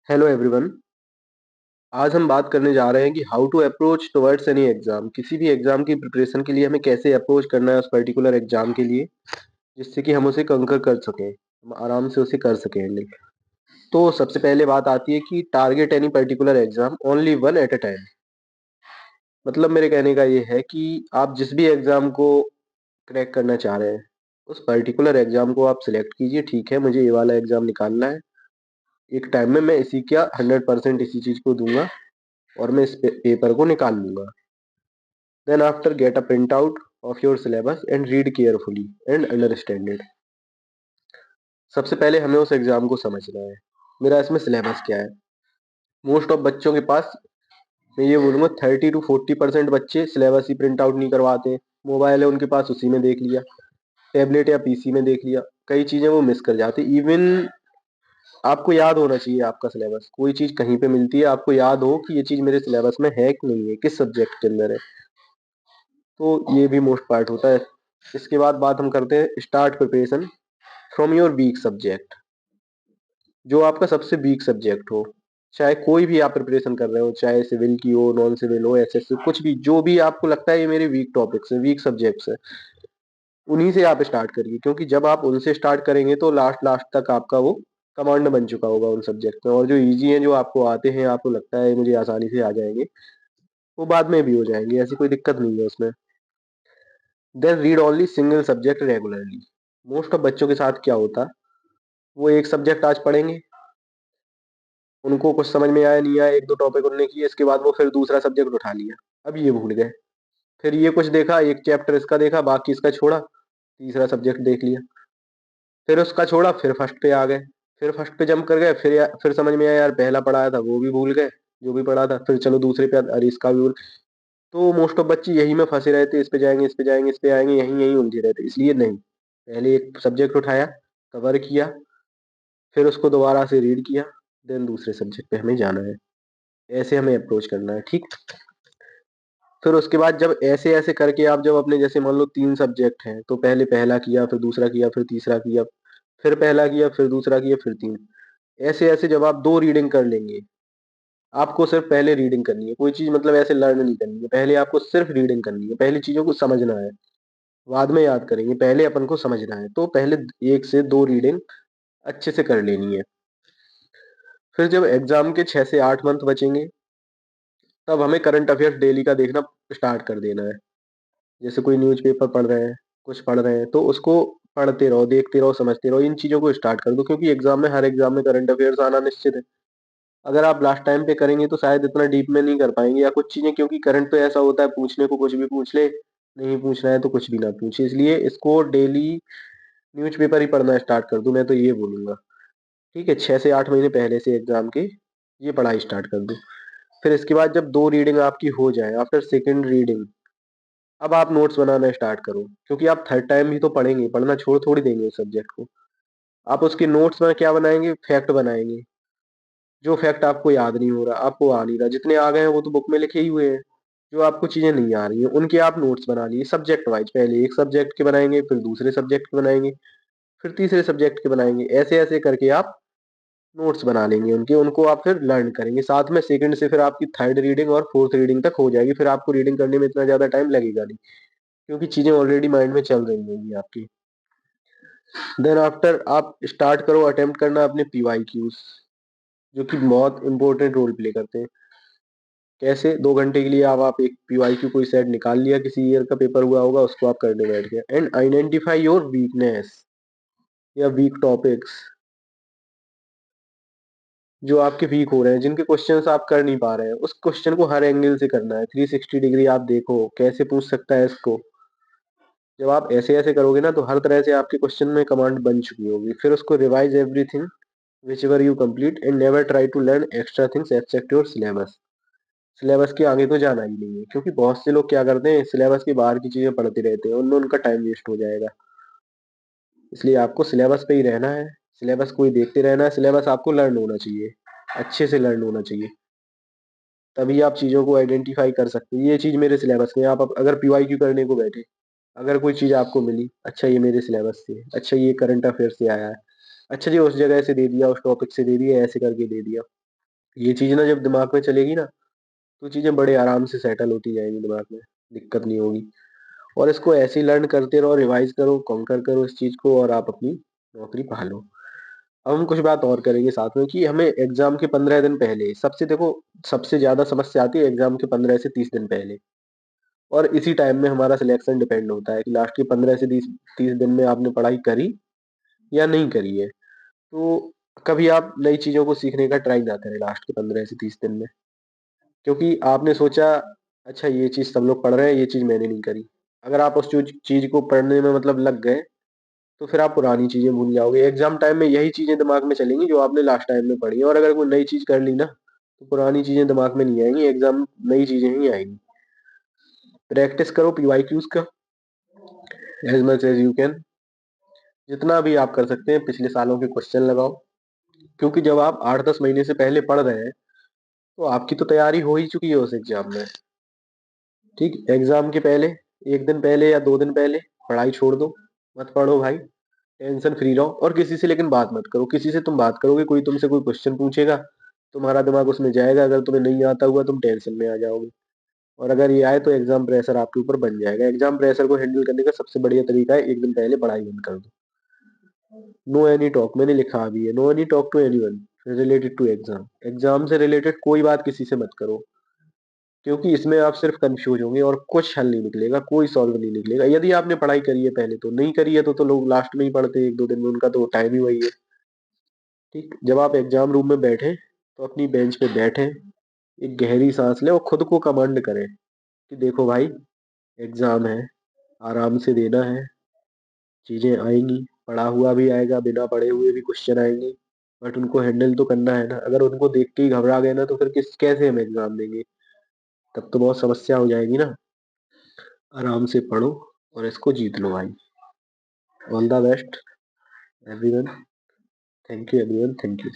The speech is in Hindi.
Hello everyone. आज हम बात करने जा रहे हैं कि how to approach towards any exam. किसी भी एग्जाम की प्रिपरेशन के लिए हमें कैसे अप्रोच करना है उस पर्टिकुलर एग्जाम के लिए, जिससे कि हम उसे कंकर कर सकें, हम आराम से उसे कर सकें handle। तो सबसे पहले बात आती है कि target any particular exam only one at a time. मतलब मेरे कहने का ये है कि आप जिस भी एग्जाम को क्रैक करना चाह रहे हैं उस पर्टिकुलर एग्जाम को आप सिलेक्ट कीजिए। ठीक है, मुझे ये वाला एग्जाम निकालना है, एक टाइम में मैं इसी का 100% इसी चीज को दूंगा और मैं इस पेपर को निकाल लूंगा। Then after get a printout of your syllabus and read carefully and understand it। सबसे पहले हमें उस एग्जाम को समझना है, मेरा इसमें सिलेबस क्या है। मोस्ट ऑफ बच्चों के पास, मैं ये बोलूँगा 30 to 40% बच्चे सिलेबस ही प्रिंट आउट नहीं करवाते। मोबाइल है उनके पास, उसी में देख लिया, टैबलेट या पीसी में देख लिया, कई चीज़ें वो मिस कर जाते। इवन आपको याद होना चाहिए आपका सिलेबस, कोई चीज़ कहीं पे मिलती है आपको याद हो कि ये चीज़ मेरे सिलेबस में है कि नहीं है, किस सब्जेक्ट के अंदर है। तो ये भी मोस्ट पार्ट होता है। इसके बाद बात हम करते हैं start preparation from your weak subject. जो आपका सबसे वीक सब्जेक्ट हो, चाहे कोई भी आप प्रिपरेशन कर रहे हो, चाहे सिविल की हो, नॉन सिविल हो, एसएस, कुछ भी, जो भी आपको लगता है ये मेरे वीक टॉपिक्स है, वीक सब्जेक्ट्स है, उन्हीं से आप स्टार्ट करिए। क्योंकि जब आप उनसे स्टार्ट करेंगे तो लास्ट लास्ट तक आपका वो कमांड बन चुका होगा उन सब्जेक्ट में। और जो इजी हैं, जो आपको आते हैं, आपको लगता है मुझे आसानी से आ जाएंगे, वो बाद में भी हो जाएंगे, ऐसी कोई दिक्कत नहीं है उसमें। Then read only single subject regularly. Most of बच्चों के साथ क्या होता, वो एक सब्जेक्ट आज पढ़ेंगे, उनको कुछ समझ में आया नहीं आया, एक दो टॉपिक उन्होंने किए, इसके बाद वो फिर दूसरा सब्जेक्ट उठा लिया, अब ये भूल गए। फिर ये कुछ देखा, एक चैप्टर इसका देखा, बाकी इसका छोड़ा, तीसरा सब्जेक्ट देख लिया, फिर उसका छोड़ा, फिर फर्स्ट पे आ गए, फिर फर्स्ट पे जंप कर गए, फिर समझ में आया यार पहला पढ़ाया था वो भी भूल गए, जो भी पढ़ा था, फिर चलो दूसरे पे, अरे इसका भी भूल। तो मोस्ट ऑफ बच्चे यही में फंसे रहते, इस पे जाएंगे, इस पे जाएंगे, इस पे आएंगे, यहीं यहीं उलझे रहते। इसलिए नहीं, पहले एक सब्जेक्ट उठाया, कवर किया, फिर उसको दोबारा से रीड किया, देन दूसरे सब्जेक्ट पे हमें जाना है। ऐसे हमें अप्रोच करना है, ठीक। फिर उसके बाद जब ऐसे ऐसे करके आप जब अपने, जैसे मान लो 3 सब्जेक्ट हैं, तो पहले पहला किया, फिर दूसरा किया, फिर तीसरा किया, फिर पहला किया, फिर दूसरा किया, फिर तीन, ऐसे ऐसे जब आप 2 रीडिंग कर लेंगे, आपको सिर्फ पहले रीडिंग करनी है, कोई चीज मतलब ऐसे लर्न नहीं करनी है, पहले आपको सिर्फ रीडिंग करनी है, पहले चीजों को समझना है, बाद में याद करेंगे, पहले अपन को समझना है। तो पहले 1 से 2 रीडिंग अच्छे से कर लेनी है। फिर जब एग्जाम के 6 से 8 मंथ बचेंगे, तब हमें करंट अफेयर्स डेली का देखना स्टार्ट कर देना है। जैसे कोई न्यूज़पेपर पढ़ रहे हैं, कुछ पढ़ रहे हैं, तो उसको पढ़ते रहो, देखते रहो, समझते रहो, इन चीज़ों को स्टार्ट कर दो। क्योंकि एग्जाम में, हर एग्जाम में करंट अफेयर्स आना निश्चित है। अगर आप लास्ट टाइम पे करेंगे तो शायद इतना डीप में नहीं कर पाएंगे, या कुछ चीज़ें, क्योंकि करंट तो ऐसा होता है, पूछने को कुछ भी पूछ ले, नहीं पूछना है तो कुछ भी ना पूछे। इसलिए इसको डेली न्यूज़पेपर ही पढ़ना स्टार्ट कर दो, मैं तो ये बोलूंगा। ठीक है, 6 से 8 महीने पहले से एग्जाम के ये पढ़ाई स्टार्ट कर दो। फिर इसके बाद जब 2 रीडिंग आपकी हो जाए, आफ्टर सेकेंड रीडिंग, अब आप नोट्स बनाना स्टार्ट करो। क्योंकि आप थर्ड टाइम भी तो पढ़ेंगे, पढ़ना छोड़ थोड़ी देंगे उस सब्जेक्ट को। आप उसके नोट्स में क्या बनाएंगे, फैक्ट बनाएंगे। जो फैक्ट आपको याद नहीं हो रहा, आपको आ नहीं रहा, जितने आ गए हैं वो तो बुक में लिखे ही हुए हैं, जो आपको चीजें नहीं आ रही हैं उनके आप नोट्स बना लिए सब्जेक्ट वाइज। पहले एक सब्जेक्ट के बनाएंगे, फिर दूसरे सब्जेक्ट के बनाएंगे, फिर तीसरे सब्जेक्ट के बनाएंगे, ऐसे ऐसे करके आप नोट्स बना लेंगे उनके, उनको आप फिर लर्न करेंगे साथ में। सेकंड से फिर आपकी थर्ड रीडिंग और फोर्थ रीडिंग तक हो जाएगी, फिर आपको रीडिंग करने में इतना ज्यादा टाइम लगेगा नहीं, क्योंकि चीजें ऑलरेडी माइंड में चल रही होंगी आपकी। देन आफ्टर आप स्टार्ट करो अटेम्प्ट करना अपने पीवाई क्यूज, जो कि बहुत इंपॉर्टेंट रोल प्ले करते हैं। कैसे, 2 घंटे के लिए आप एक पीवाई क्यू कोई सेट निकाल लिया, किसी ईयर का पेपर हुआ होगा, उसको आप करने बैठ गए। एंड आइडेंटिफाई योर वीकनेस या वीक टॉपिक्स, जो आपके वीक हो रहे हैं, जिनके क्वेश्चंस आप कर नहीं पा रहे हैं, उस क्वेश्चन को हर एंगल से करना है, 360 डिग्री आप देखो कैसे पूछ सकता है इसको। जब आप ऐसे ऐसे करोगे ना, तो हर तरह से आपके क्वेश्चन में कमांड बन चुकी होगी। फिर उसको revise everything whichever you complete and never try to learn extra things except your syllabus। Syllabus के आगे तो जाना ही नहीं है, क्योंकि बहुत से लोग क्या करते हैं, सिलेबस के बाहर की चीजें पढ़ते रहते हैं, उनमें उनका टाइम वेस्ट हो जाएगा। इसलिए आपको सिलेबस पे ही रहना है, सिलेबस को ही देखते रहना है, सिलेबस आपको लर्न होना चाहिए, अच्छे से लर्न होना चाहिए, तभी आप चीजों को आइडेंटिफाई कर सकते हैं। ये चीज मेरे सिलेबस में, आप अगर पीवाईक्यू करने को बैठे, अगर कोई चीज आपको मिली, अच्छा ये मेरे सिलेबस से, अच्छा ये करंट अफेयर से आया है, अच्छा जी उस जगह से दे दिया, उस टॉपिक से दे दिया, ऐसे करके दे दिया, ये चीज़ ना जब दिमाग में चलेगी ना, तो चीज़ें बड़े आराम से सेटल होती जाएँगी दिमाग में, दिक्कत नहीं होगी। और इसको ऐसे ही लर्न करते रहो, रिवाइज़ करो, कॉन्कर करो इस चीज़ को और आप अपनी नौकरी पा लो। अब हम कुछ बात और करेंगे साथ में कि हमें एग्ज़ाम के 15 दिन पहले सबसे ज़्यादा समस्या आती है एग्ज़ाम के 15 से 30 दिन पहले। और इसी टाइम में हमारा सिलेक्शन डिपेंड होता है कि लास्ट के 15 से 30 दिन में आपने पढ़ाई करी या नहीं करी है। तो कभी आप नई चीज़ों को सीखने का ट्राई ना करें लास्ट के 15 से 30 दिन में। क्योंकि आपने सोचा अच्छा ये चीज़ सब लोग पढ़ रहे हैं, ये चीज़ मैंने नहीं करी। अगर आप उस चीज़ को पढ़ने में मतलब लग गए, तो फिर आप पुरानी चीज़ें भूल जाओगे। एग्ज़ाम टाइम में यही चीज़ें दिमाग में चलेंगी जो आपने लास्ट टाइम में पढ़ी हैं और अगर कोई नई चीज़ कर ली ना, तो पुरानी चीज़ें दिमाग में नहीं आएँगी, एग्ज़ाम नई चीज़ें ही आएँगी। प्रैक्टिस करो पीवाईक्यूज़ का as much as you can. जितना भी आप कर सकते हैं पिछले सालों के क्वेश्चन लगाओ, क्योंकि जब आप 8-10 महीने से पहले पढ़ रहे हैं, तो आपकी तो तैयारी हो ही चुकी है उस एग्ज़ाम में। ठीक, एग्ज़ाम के पहले 1 दिन पहले या 2 दिन पहले पढ़ाई छोड़ दो, मत पढ़ो भाई, टेंशन फ्री रहो और किसी से लेकिन बात मत करो। किसी से तुम बात करोगे, कोई तुमसे कोई क्वेश्चन पूछेगा, तुम्हारा दिमाग उसमें जाएगा, अगर तुम्हें नहीं आता हुआ तुम टेंशन में आ जाओगे और अगर ये आए तो एग्ज़ाम प्रेशर आपके ऊपर बन जाएगा। एग्ज़ाम प्रेशर को हैंडल करने का सबसे बढ़िया तरीका है 1 दिन पहले पढ़ाई बंद कर दो। नो एनी टॉक मैंने लिखा भी है, no any talk to anyone related to exam. Exam से रिलेटेड कोई बात किसी से मत करो। क्योंकि इसमें आप सिर्फ कन्फ्यूज़ होंगे और कुछ हल नहीं निकलेगा, कोई सॉल्व नहीं निकलेगा। यदि आपने पढ़ाई करी है पहले तो, नहीं करी है तो लोग लास्ट में ही पढ़ते हैं 1-2 दिन में, उनका तो टाइम ही वही है। ठीक? जब आप एग्ज़ाम रूम में बैठें, तो अपनी बेंच पे बैठें, एक गहरी साँस लें और खुद को कमांड करें कि देखो भाई एग्ज़ाम है, आराम से देना है, चीज़ें आएँगी, पढ़ा हुआ भी आएगा, बिना पढ़े हुए भी क्वेश्चन आएँगे, बट उनको हैंडल तो करना है ना। अगर उनको देख के ही घबरा गए ना तो फिर कैसे हम एग्ज़ाम देंगे? तब तो बहुत समस्या हो जाएगी ना। आराम से पढ़ो और इसको जीत लो भाई। All the best everyone. Thank you everyone, thank you.